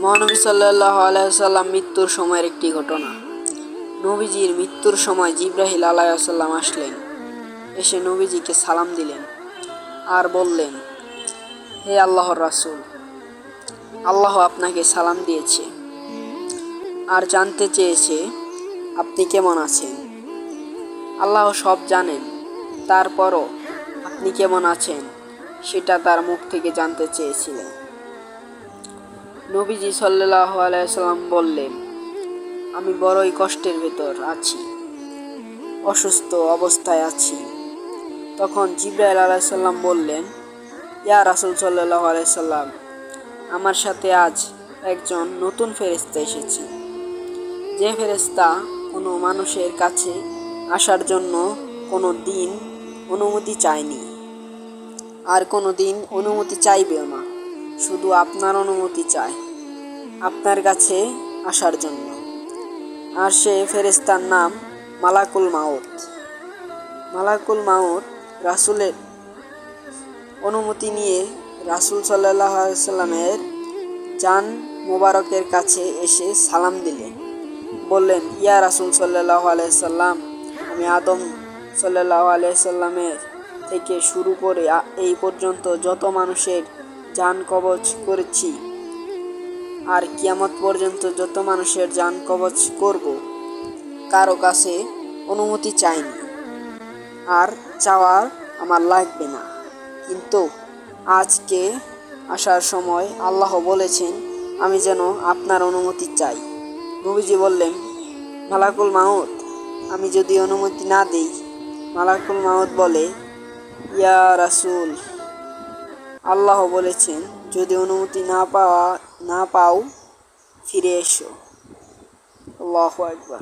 মহানবী সাল্লাল্লাহু আলাইহি ওয়াসাল্লাম মৃত্যুর সময়ের একটি ঘটনা। নবীজির মৃত্যুর সময় জিবরাইল আলাইহিস সালাম আসলেন। এসে নবীজিকে সালাম দিলেন আর বললেন, হে আল্লাহর রাসূল, আল্লাহ আপনাকে সালাম দিয়েছে আর জানতে চেয়েছে আপনি কেমন আছেন। আল্লাহ সব জানেন, তারপরও আপনি কেমন আছেন সেটা তার মুখ থেকে জানতে চেয়েছিলেন। নবীজি সাল্লাল্লাহু আলাইহি ওয়াসাল্লাম বললেন, আমি বড়ই কষ্টের ভেতর আছি, অসুস্থ অবস্থায় আছি। তখন জিবরাইল আলাইহিস সালাম বললেন, ইয়া রাসূল সাল্লাল্লাহু আলাইহি ওয়াসাল্লাম, আমার সাথে আজ একজন নতুন ফেরেশতা এসেছে, যে ফেরেশতা কোনো মানুষের কাছে আসার জন্য কোনো দিন অনুমতি চায়নি আর কোনো দিন অনুমতি চাইবেও না, শুধু আপনার অনুমতি চায় আপনার কাছে আসার জন্য। আর সে ফেরেশতার নাম মালাকুল মাউত। মালাকুল মাউত রাসূলের অনুমতি নিয়ে রাসূল সাল্লাল্লাহু আলাইহি ওয়াসাল্লামের জান মোবারকের কাছে এসে সালাম দিলেন। বললেন, ইয়া রাসূল সাল্লাল্লাহু আলাইহি ওয়াসাল্লাম, আমি আদম সাল্লাল্লাহু আলাইহি ওয়াসাল্লামের থেকে শুরু করে এই পর্যন্ত যত মানুষের জান কবজ করেছি আর কিয়ামত পর্যন্ত যত মানুষের জান কবজ করব, কারো কাছে অনুমতি চাইনি আর চাওয়ার আমার লাগবে না। কিন্তু আজকে আসার সময় আল্লাহ বলেছেন আমি যেন আপনার অনুমতি চাই। নবীজি বললেন, মালাকুল মাউত, আমি যদি অনুমতি না দেই? মালাকুল মাউত বলে, ইয়া রাসূল, আল্লাহ বলেছেন যদি অনুমতি না পাও ফিরে এসো। আল্লাহু আকবার।